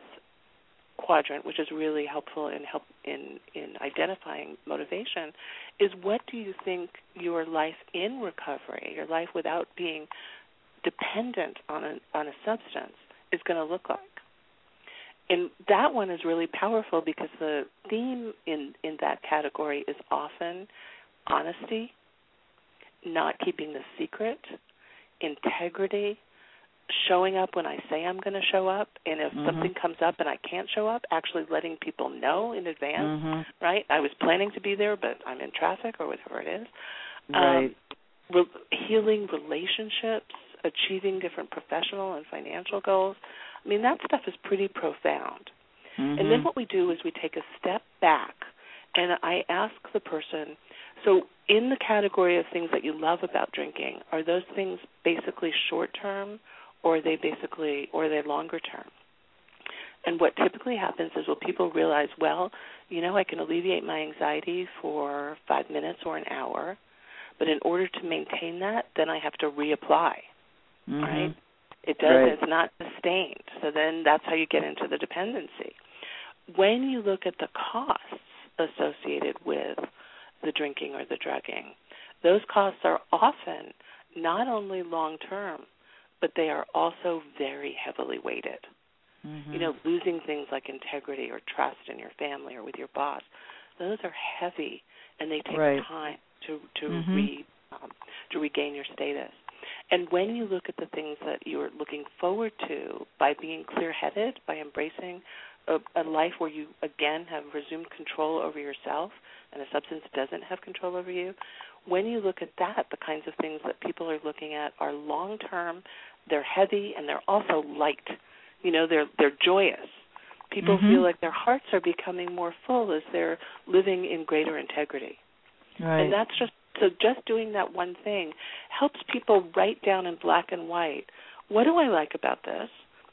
quadrant, which is really helpful in identifying motivation, is what do you think your life in recovery, your life without being dependent on a substance, is going to look like? And that one is really powerful because the theme in that category is often honesty, not keeping the secret, integrity, showing up when I say I'm going to show up, and if something comes up and I can't show up, actually letting people know in advance, right? I was planning to be there, but I'm in traffic or whatever it is. Healing relationships, achieving different professional and financial goals. I mean, that stuff is pretty profound. And then what we do is we take a step back, and I ask the person, so in the category of things that you love about drinking, are those things basically short-term, or are they longer-term? And what typically happens is people realize, well, I can alleviate my anxiety for 5 minutes or an hour, but in order to maintain that, then I have to reapply, right? It doesn't. It's not sustained. So then that's how you get into the dependency. When you look at the costs associated with the drinking or the drugging, those costs are often not only long-term, but they are also very heavily weighted. Losing things like integrity or trust in your family or with your boss, those are heavy, and they take time to regain your status. And when you look at the things that you're looking forward to by being clear-headed, by embracing a life where you, again, have resumed control over yourself and a substance doesn't have control over you, when you look at that, the kinds of things that people are looking at are long-term, they're heavy, and they're also light. They're joyous. People feel like their hearts are becoming more full as they're living in greater integrity. And that's just doing that one thing helps people write down in black and white, what do I like about this?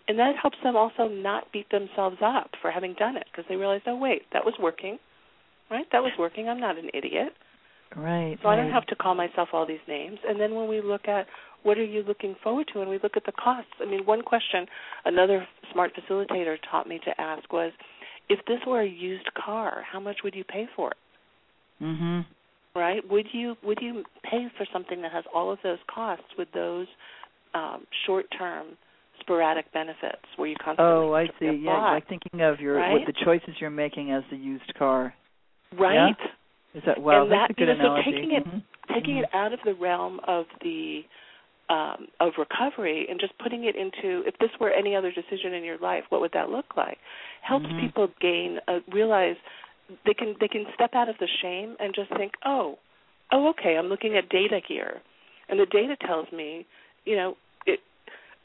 And that helps them also not beat themselves up for having done it, because they realize, oh, wait, that was working, right? That was working. I'm not an idiot, Right. So I don't have to call myself all these names. And then when we look at what are you looking forward to, and we look at the costs. I mean, one question another smart facilitator taught me to ask was, if this were a used car, how much would you pay for it? Mm-hmm. Right? Would you pay for something that has all of those costs with those short-term sporadic benefits where you constantly I see. Yeah, like thinking of what the choices you're making as the used car. Right. Yeah? Is that that's a good analogy. So taking it out of the realm of the of recovery and just putting it into, if this were any other decision in your life, what would that look like? Helps people realize they can step out of the shame and just think, okay, I'm looking at data here, and the data tells me,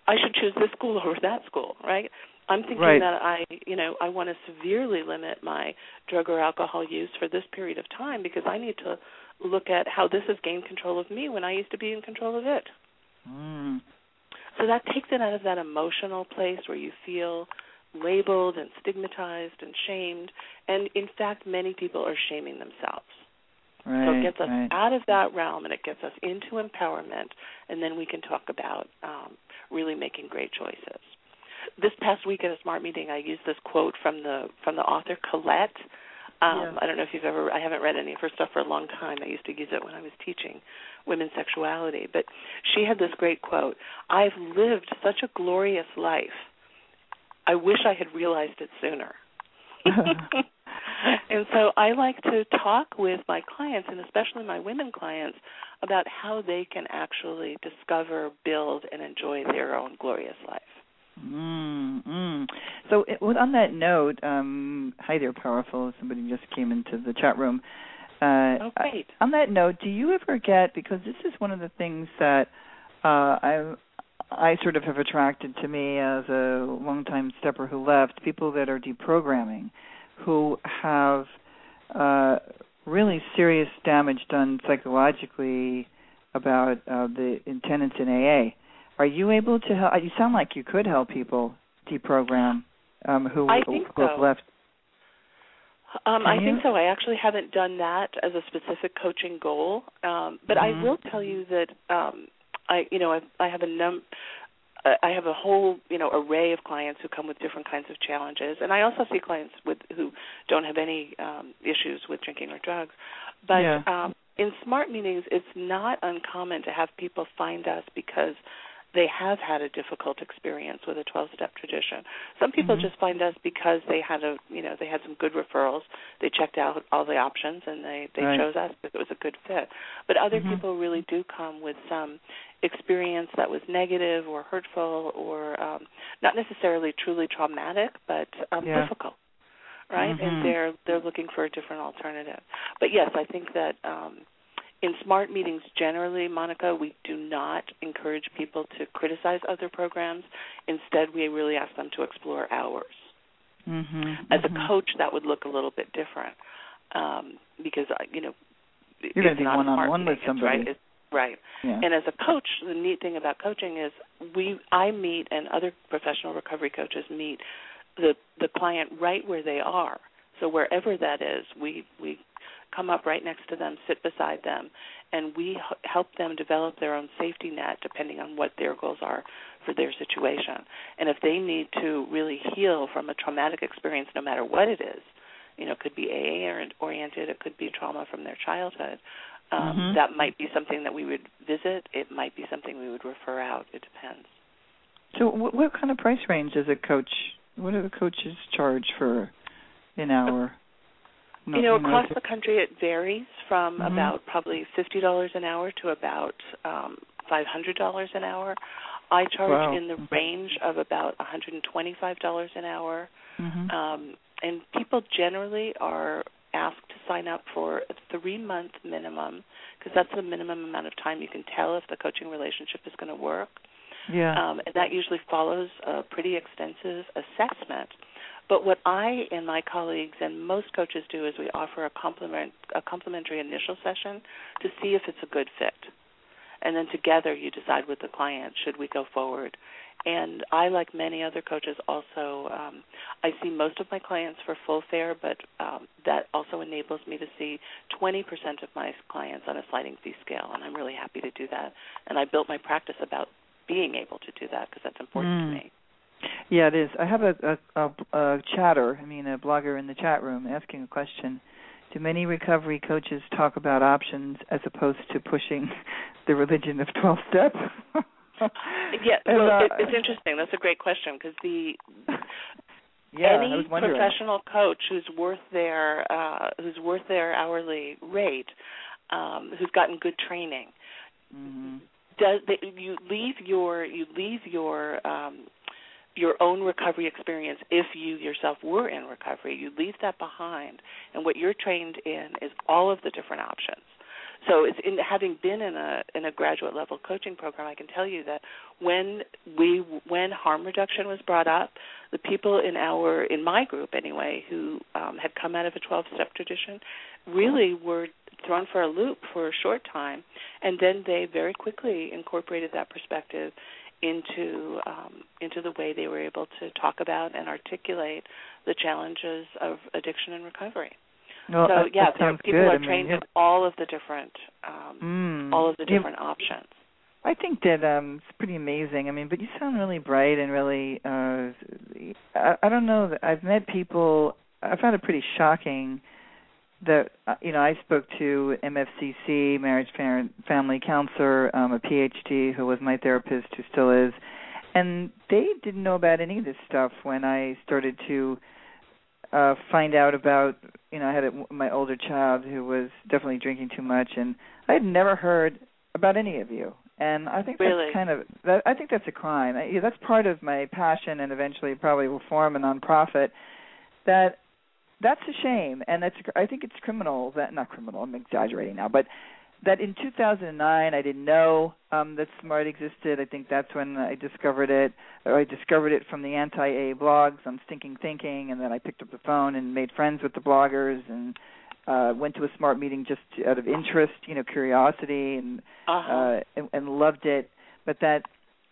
I should choose this school over that school, right? I'm thinking that I want to severely limit my drug or alcohol use for this period of time because I need to look at how this has gained control of me when I used to be in control of it. So that takes it out of that emotional place where you feel labeled and stigmatized and shamed, and in fact many people are shaming themselves. Right, so it gets us out of that realm and it gets us into empowerment, and then we can talk about really making great choices. This past week at a SMART meeting, I used this quote from the author Colette. I don't know if you've ever, I haven't read any of her stuff for a long time. I used to use it when I was teaching women's sexuality. But she had this great quote, "I've lived such a glorious life. I wish I had realized it sooner." And so I like to talk with my clients, and especially my women clients, about how they can actually discover, build, and enjoy their own glorious life. So on that note, hi there, Powerful. Somebody just came into the chat room. Great. On that note, do you ever get, because this is one of the things that I sort of have attracted to me as a longtime stepper who left, people that are deprogramming, who have really serious damage done psychologically about the attendance in AA. Are you able to help? You sound like you could help people deprogram who have left. I think so. I actually haven't done that as a specific coaching goal, but I will tell you that I have a whole array of clients who come with different kinds of challenges, and I also see clients who don't have any issues with drinking or drugs. But in SMART meetings, it's not uncommon to have people find us because they have had a difficult experience with a 12-step tradition. Some people just find us because they had some good referrals. They checked out all the options and they chose us because it was a good fit. But other people really do come with some experience that was negative or hurtful or not necessarily truly traumatic, but difficult, right? And they're looking for a different alternative. But yes, I think that in SMART meetings generally, Monica, we do not encourage people to criticize other programs. Instead, we really ask them to explore ours. As a coach, that would look a little bit different because, you're going to be one-on-one with somebody. Right. Yeah. And as a coach, the neat thing about coaching is I meet and other professional recovery coaches meet the client right where they are. So wherever that is, we come up right next to them, sit beside them, and we help them develop their own safety net depending on what their goals are for their situation. And if they need to really heal from a traumatic experience, no matter what it is, it could be AA-oriented, it could be trauma from their childhood, that might be something that we would visit. It might be something we would refer out. It depends. So what kind of price range does a coach, what do the coaches charge for an hour? Across the country it varies from about probably $50 an hour to about $500 an hour. I charge in the range of about $125 an hour. And people generally are asked to sign up for a 3-month minimum because that's the minimum amount of time you can tell if the coaching relationship is going to work. And that usually follows a pretty extensive assessment. But what I and my colleagues and most coaches do is we offer a complimentary initial session to see if it's a good fit. And then together you decide with the client, should we go forward And I, like many other coaches, also I see most of my clients for full fare, but that also enables me to see 20% of my clients on a sliding fee scale, and I'm really happy to do that. And I built my practice about being able to do that because that's important to me. Yeah, it is. I have a chatter, a blogger in the chat room asking a question. Do many recovery coaches talk about options as opposed to pushing the religion of 12-step? Yeah, well, it's interesting. That's a great question because any professional coach who's worth their hourly rate, who's gotten good training, you leave your own recovery experience, if you yourself were in recovery, you leave that behind, and what you're trained in is all of the different options. So it's having been in a graduate level coaching program, I can tell you that when harm reduction was brought up, the people in my group anyway, who had come out of a 12-step tradition, really were thrown for a loop for a short time, and then they very quickly incorporated that perspective into the way they were able to talk about and articulate the challenges of addiction and recovery. Well, people are trained in all of the different options. I think that it's pretty amazing. But you sound really bright and really. I don't know. That I've met people. I found it pretty shocking that I spoke to MFCC, marriage family counselor, a PhD who was my therapist, who still is, and they didn't know about any of this stuff when I started to find out about. I had my older child who was definitely drinking too much, and I had never heard about any of you. And I think that's I think that's a crime. That's part of my passion, and eventually probably will form a nonprofit. That's a shame, and I think it's criminal. Not criminal. I'm exaggerating now, but that in 2009 I didn't know that SMART existed. I think that's when I discovered it. I discovered it from the anti-AA blogs on Stinking Thinking, and then I picked up the phone and made friends with the bloggers and went to a SMART meeting just out of interest, curiosity, and loved it. But that,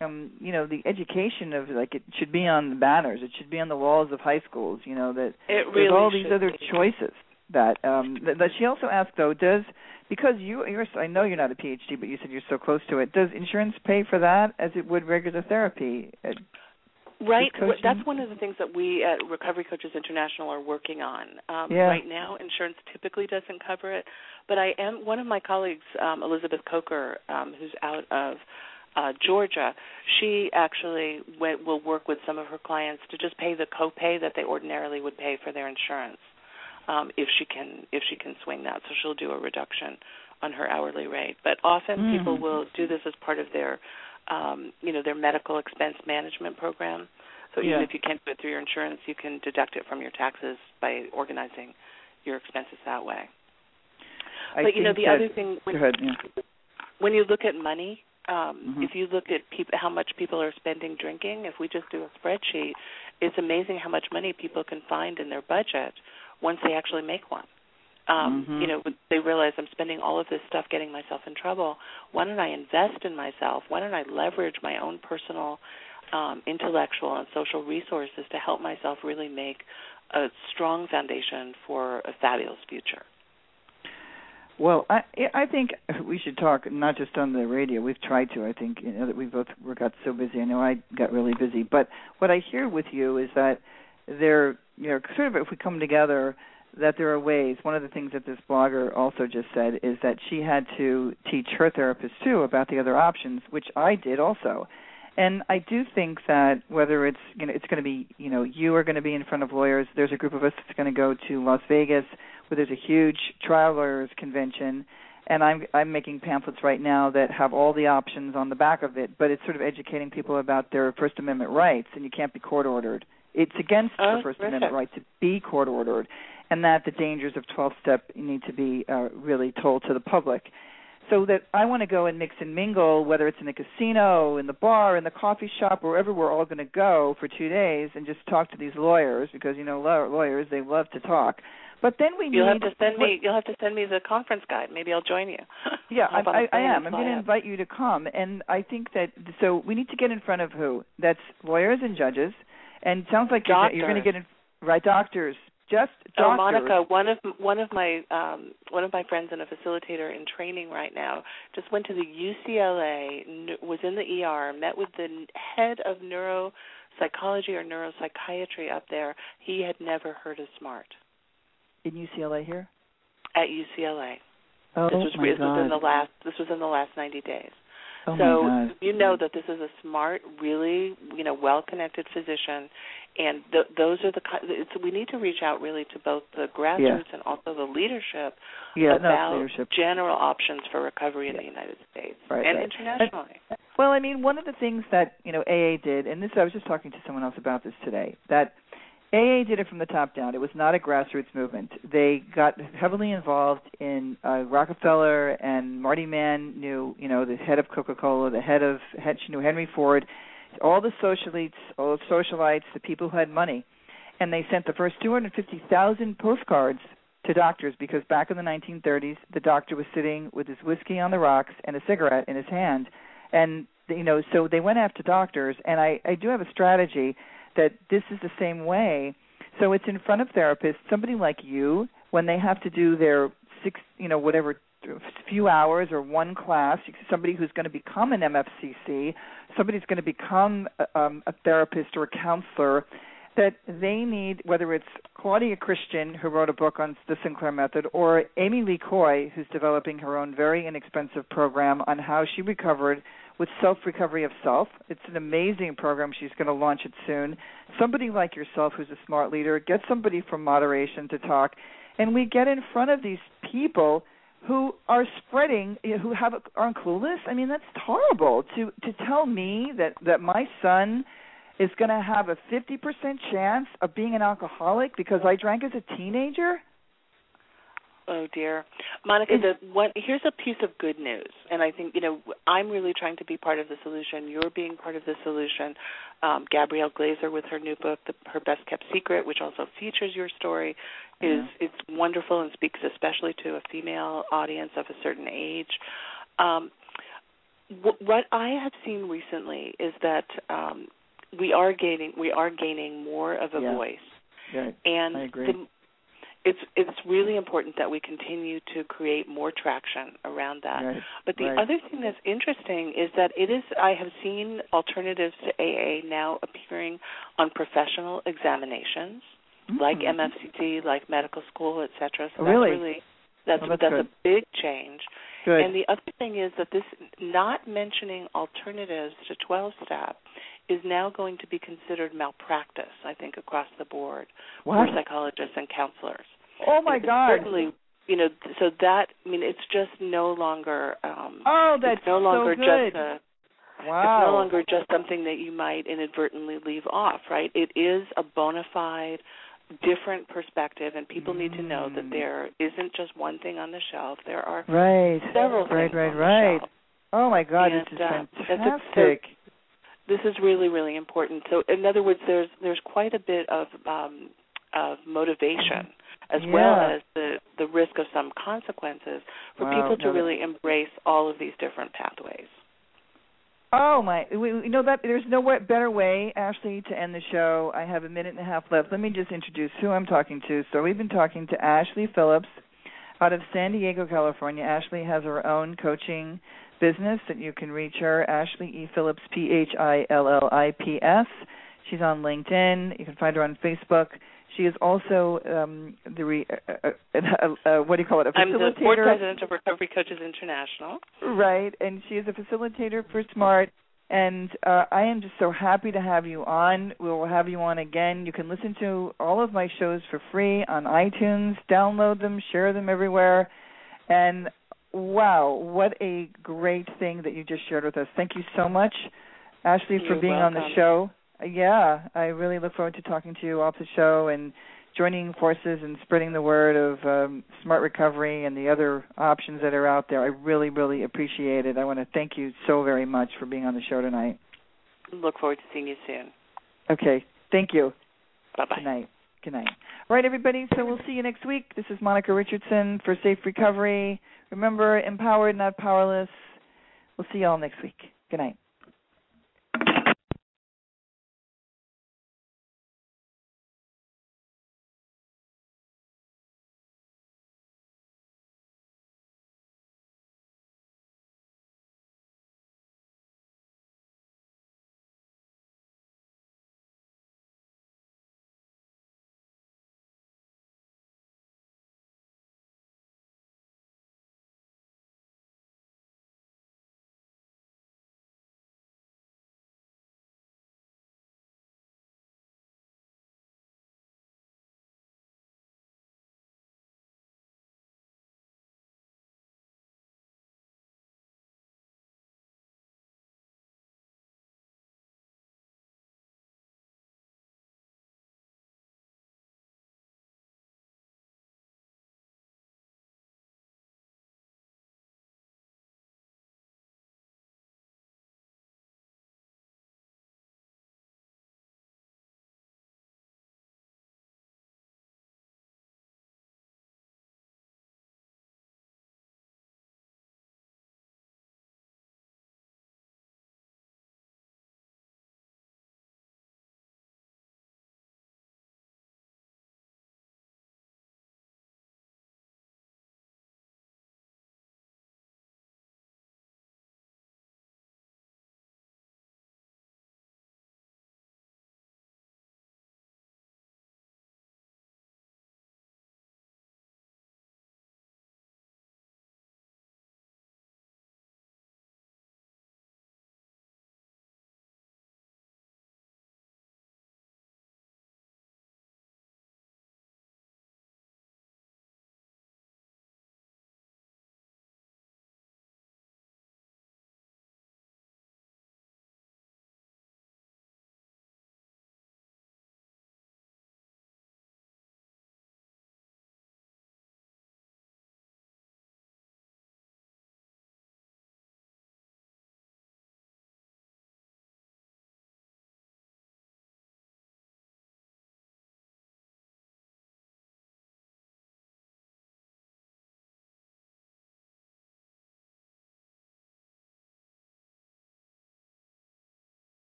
the education of it should be on the banners. It should be on the walls of high schools. That there's all these other choices. That she also asked though, because I know you're not a PhD, but you said you're so close to it. Does insurance pay for that as it would regular therapy? Right. That's one of the things that we at Recovery Coaches International are working on. Right now, insurance typically doesn't cover it, but one of my colleagues, Elizabeth Coker, who's out of Georgia, she actually will work with some of her clients to just pay the copay that they ordinarily would pay for their insurance. If she can swing that, so she'll do a reduction on her hourly rate. But often people will do this as part of their, their medical expense management program. So even if you can't do it through your insurance, you can deduct it from your taxes by organizing your expenses that way. But the other thing, when you look at money, if you look at how much people are spending drinking, if we just do a spreadsheet, it's amazing how much money people can find in their budget once they actually make one. They realize I'm spending all of this stuff getting myself in trouble. Why don't I invest in myself? Why don't I leverage my own personal intellectual and social resources to help myself really make a strong foundation for a fabulous future? Well, I think we should talk not just on the radio. We've tried to. I think that we both got so busy. I know I got really busy. But what I hear with you is that there, sort of if we come together, that there are ways. One of the things that this blogger also just said is that she had to teach her therapist too about the other options, which I did also. And I do think that whether it's it's going to be you are going to be in front of lawyers. There's a group of us that's going to go to Las Vegas where there's a huge trial lawyers convention, and I'm making pamphlets right now that have all the options on the back of it. But it's sort of educating people about their First Amendment rights, and you can't be court ordered. It's against the First Amendment right to be court ordered, and that the dangers of 12-step need to be really told to the public. So that I want to go and mix and mingle, whether it's in the casino, in the bar, in the coffee shop, wherever we're all going to go for 2 days and just talk to these lawyers because, lawyers, they love to talk. But then You'll have to send me the conference guide. Maybe I'll join you. Yeah, I am. I'm going to invite you to come. And I think that, so we need to get in front of who? That's lawyers and judges. And it sounds like you're going to get in, right, doctors. Just doctors. Oh, Monica, one of my friends and a facilitator in training right now just went to the UCLA, was in the ER, met with the head of neuropsychology or neuropsychiatry up there. He had never heard of SMART. In UCLA here? At UCLA. Oh, this was in the last 90 days. Oh, so my God. you know that this is a smart, really, well-connected physician, and those are we need to reach out really to both the grassroots and also the leadership about general options for recovery in the United States and internationally. Well, I mean, one of the things that AA did, and this I was just talking to someone else about this today, that AA did it from the top down. It was not a grassroots movement. They got heavily involved in Rockefeller, and Marty Mann knew, the head of Coca-Cola, she knew Henry Ford, all the socialites, all the socialites, the people who had money. And they sent the first 250,000 postcards to doctors because back in the 1930s, the doctor was sitting with his whiskey on the rocks and a cigarette in his hand. And, so they went after doctors. And I do have a strategy that this is the same way. So it's in front of therapists, somebody like you, when they have to do their few hours or one class, somebody who's going to become an MFCC, somebody who's going to become a therapist or a counselor, that they need, whether it's Claudia Christian, who wrote a book on the Sinclair Method, or Amy Lee Coy, who's developing her own very inexpensive program on how she recovered with self-recovery of self. It's an amazing program. She's going to launch it soon. Somebody like yourself who's a smart leader, get somebody from Moderation to talk, and we get in front of these people who are spreading, who aren't clueless. I mean, that's horrible to tell me that my son is going to have a 50% chance of being an alcoholic because I drank as a teenager. Oh, dear. Monica, here's a piece of good news, and I think, I'm really trying to be part of the solution. You're being part of the solution. Gabrielle Glazer with her new book, Her Best Kept Secret, which also features your story, it's wonderful and speaks especially to a female audience of a certain age. What I have seen recently is that we are gaining more of a voice. Yeah, and I agree. It's really important that we continue to create more traction around that. Right, but the other thing that's interesting is that I have seen alternatives to AA now appearing on professional examinations, like MFCT, like medical school, et cetera. So that's a big change. Good. And the other thing is that this not mentioning alternatives to 12-step is now going to be considered malpractice, I think, across the board for psychologists and counselors. Oh, my God. Certainly, so that, it's just no longer, that's no longer so good. It's no longer just something that you might inadvertently leave off, right? It is a bona fide, different perspective, and people need to know that there isn't just one thing on the shelf. There are several things on the shelf. Oh, my God, this is fantastic. This is really, really important. So, in other words, there's quite a bit of motivation, as well as the risk of some consequences for people to really embrace all of these different pathways. Oh, my. That there's no better way, Ashley, to end the show. I have a minute and a half left. Let me just introduce who I'm talking to. So we've been talking to Ashley Phillips out of San Diego, California. Ashley has her own coaching business that you can reach her, Ashley E. Phillips, Phillips. She's on LinkedIn. You can find her on Facebook. She is also what do you call it? A facilitator. I'm the board president of Recovery Coaches International. Right, and she is a facilitator for SMART. And I am just so happy to have you on. We will have you on again. You can listen to all of my shows for free on iTunes. Download them, share them everywhere. And wow, what a great thing that you just shared with us. Thank you so much, Ashley, for being on the show. Yeah, I really look forward to talking to you off the show and joining forces and spreading the word of smart recovery and the other options that are out there. I really, really appreciate it. I want to thank you so very much for being on the show tonight. Look forward to seeing you soon. Okay, thank you. Bye-bye. Good night. Good night. All right, everybody, so we'll see you next week. This is Monica Richardson for Safe Recovery. Remember, empowered, not powerless. We'll see you all next week. Good night.